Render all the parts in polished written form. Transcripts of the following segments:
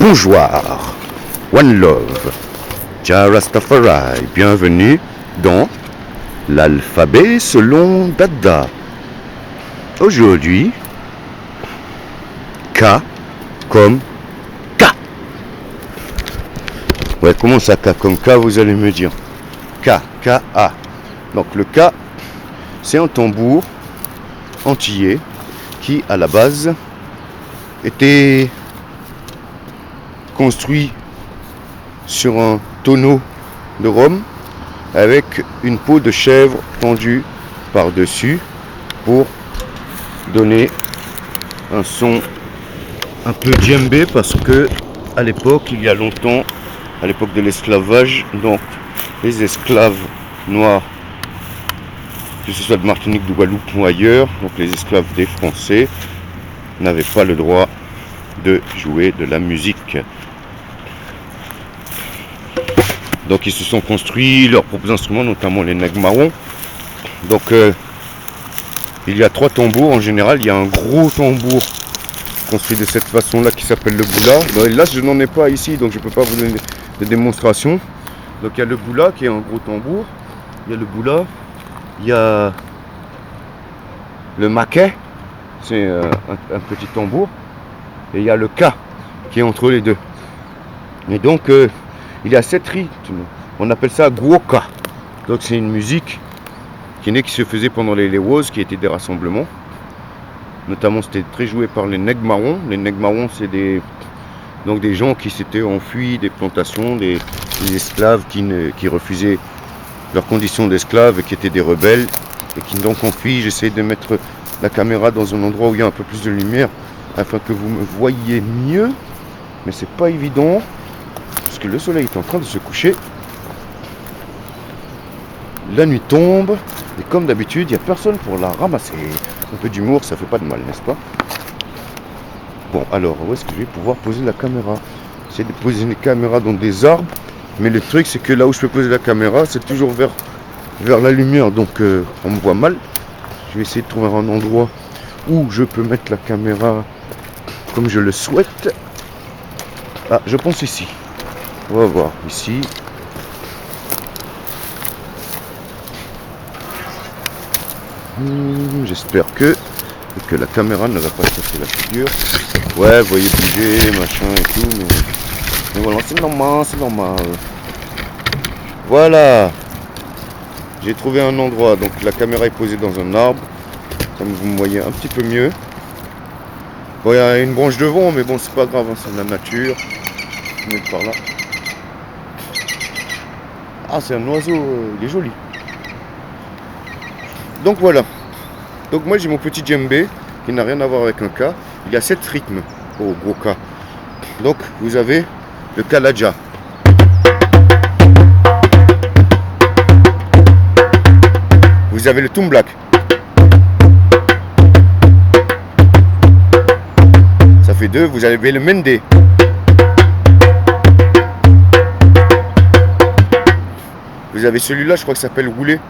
Bonjour, One Love, Jah Rastafari, bienvenue dans l'alphabet selon Dada. Aujourd'hui, K comme K. Ouais, comment ça K comme K, vous allez me dire. K, K-A. Donc le K, c'est un tambour antillais qui, à la base, était construit sur un tonneau de rhum avec une peau de chèvre tendue par-dessus pour donner un son un peu djembé, parce que à l'époque, il y a longtemps, à l'époque de l'esclavage, donc les esclaves noirs, que ce soit de Martinique, de Guadeloupe ou ailleurs, donc les esclaves des Français, n'avaient pas le droit de jouer de la musique. Donc ils se sont construits leurs propres instruments, notamment les nègres marrons. Donc il y a 3 tambours en général. Il y a un gros tambour construit de cette façon-là qui s'appelle le boula. Bon, là je n'en ai pas ici, donc je ne peux pas vous donner de démonstration. Donc il y a le boula qui est un gros tambour. Il y a le boula. Il y a le maquet, c'est un petit tambour. Et il y a le K qui est entre les deux. Et donc il y a 7 rythmes. On appelle ça Gwoka. Donc c'est une musique qui se faisait pendant les Lewos, qui étaient des rassemblements. Notamment c'était très joué par les nègres marrons. Les nègres marrons, c'est des gens qui s'étaient enfuis des plantations, des esclaves qui refusaient leurs conditions d'esclaves et qui étaient des rebelles et qui donc enfuient. J'essaie de mettre la caméra dans un endroit où il y a un peu plus de lumière afin que vous me voyez mieux, mais c'est pas évident parce que le soleil est en train de se coucher, la nuit tombe et comme d'habitude il n'y a personne pour la ramasser. Un peu d'humour, ça fait pas de mal, n'est-ce pas? Bon, alors où est-ce que je vais pouvoir poser la caméra? J'essaie de poser une caméra dans des arbres, mais le truc c'est que là où je peux poser la caméra, c'est toujours vers la lumière, donc on me voit mal. Je vais essayer de trouver un endroit où je peux mettre la caméra comme je le souhaite. Ah, je pense ici. On va voir ici. J'espère que la caméra ne va pas chercher la figure. Ouais, vous voyez bouger, machin et tout. Mais voilà, c'est normal. Voilà. J'ai trouvé un endroit. Donc la caméra est posée dans un arbre. Comme vous me voyez un petit peu mieux. Bon, il y a une branche de vent, mais bon, c'est pas grave, hein, c'est de la nature. Je vais mettre par là. Ah, c'est un oiseau, il est joli. Donc voilà. Donc moi j'ai mon petit djembé qui n'a rien à voir avec un K. Il y a 7 rythmes au gros K. Donc vous avez le Kalaja. Vous avez le Tumblak. Ça fait 2. Vous avez le Mende. Vous avez celui-là, je crois que ça s'appelle Roulé.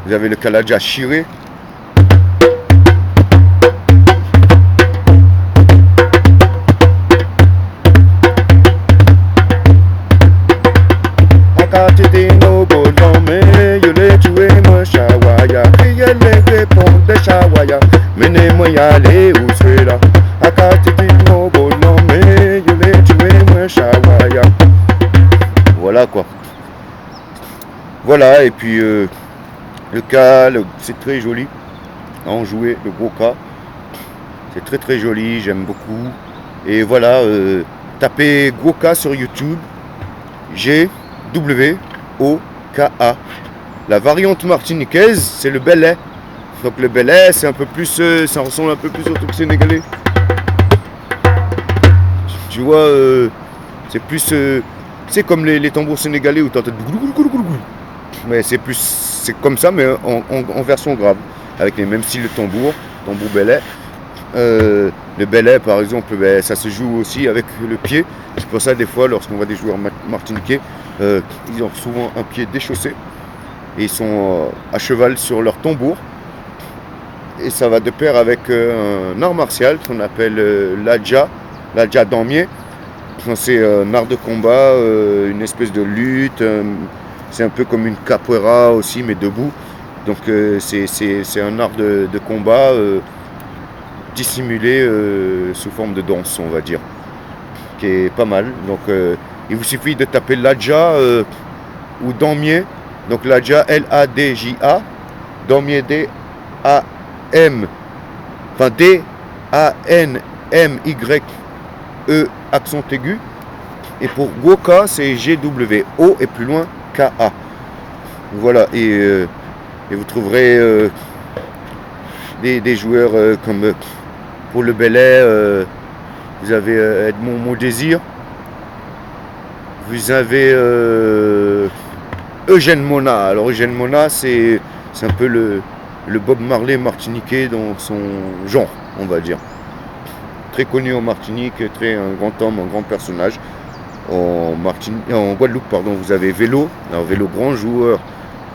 Vous avez le Kalaja Chiré. Voilà quoi. Voilà, et puis le K, c'est très joli à en jouer, le gros K. C'est très très joli, j'aime beaucoup. Et voilà, tapez Gwoka sur YouTube. G-W-O-K-A. La variante martiniquaise, c'est le Belay. Donc le Belay, c'est un peu plus, ça ressemble un peu plus au truc sénégalais. Tu vois, c'est plus, c'est comme les tambours sénégalais où tu entends. Mais c'est comme ça, mais en version grave, avec les mêmes styles de tambour Belay. Le Belay, par exemple, ça se joue aussi avec le pied. C'est pour ça, des fois, lorsqu'on voit des joueurs martiniquais, ils ont souvent un pied déchaussé et ils sont à cheval sur leur tambour Et ça va de pair avec un art martial qu'on appelle l'Adja Damier. C'est un art de combat, une espèce de lutte. C'est un peu comme une capoeira aussi, mais debout. Donc c'est un art de combat dissimulé sous forme de danse, on va dire, qui est pas mal. Donc il vous suffit de taper Ladja ou Damier. Donc Ladja, Ladja, Damier, D-A-M, enfin D-A-N-M-Y-E, accent aigu. Et pour Gwoka, c'est G-W-O et plus loin K-A. Voilà, et vous trouverez des joueurs comme pour le Belay, vous avez Edmond Mondésir, vous avez Eugène Mona. Alors Eugène Mona, c'est un peu le Bob Marley martiniquais dans son genre, on va dire. Très connu en Martinique, un grand homme, un grand personnage. En Guadeloupe, pardon, vous avez Vélo. Alors Vélo, grand joueur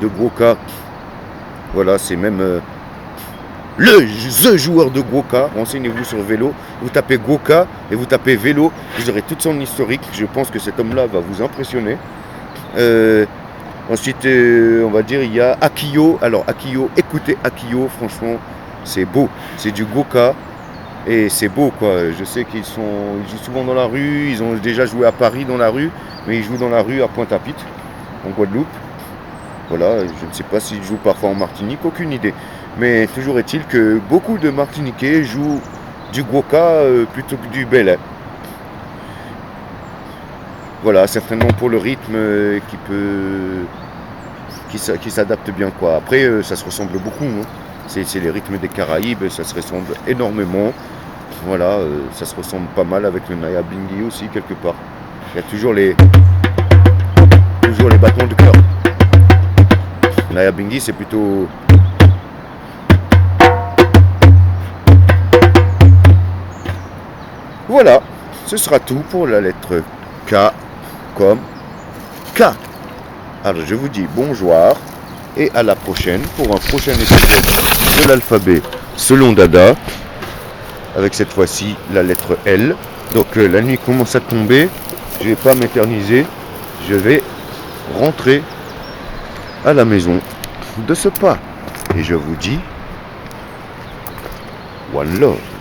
de Gwoka. Voilà, c'est même the joueur de Gwoka. Renseignez-vous sur Vélo. Vous tapez Gwoka et vous tapez Vélo. Vous aurez toute son historique. Je pense que cet homme-là va vous impressionner. Ensuite, on va dire, il y a Akiyo. Alors Akiyo, écoutez Akiyo, franchement, c'est beau. C'est du Gwoka. Et c'est beau, quoi. Je sais qu'ils jouent souvent dans la rue. Ils ont déjà joué à Paris dans la rue, mais ils jouent dans la rue à Pointe-à-Pitre, en Guadeloupe. Voilà, je ne sais pas s'ils jouent parfois en Martinique, aucune idée. Mais toujours est-il que beaucoup de Martiniquais jouent du Gwoka plutôt que du Belay. Voilà, certainement pour le rythme qui s'adapte bien, quoi. Après, ça se ressemble beaucoup, hein. C'est les rythmes des Caraïbes, ça se ressemble énormément. Voilà, ça se ressemble pas mal avec le Nyabinghi aussi, quelque part. Il y a toujours les battements de cœur. Le Nyabinghi, c'est plutôt... Voilà, ce sera tout pour la lettre K comme K. Alors je vous dis bonjour et à la prochaine pour un prochain épisode de l'alphabet selon Dada, avec cette fois-ci la lettre L. Donc la nuit commence à tomber, je ne vais pas m'éterniser, je vais rentrer à la maison de ce pas. Et je vous dis One Love.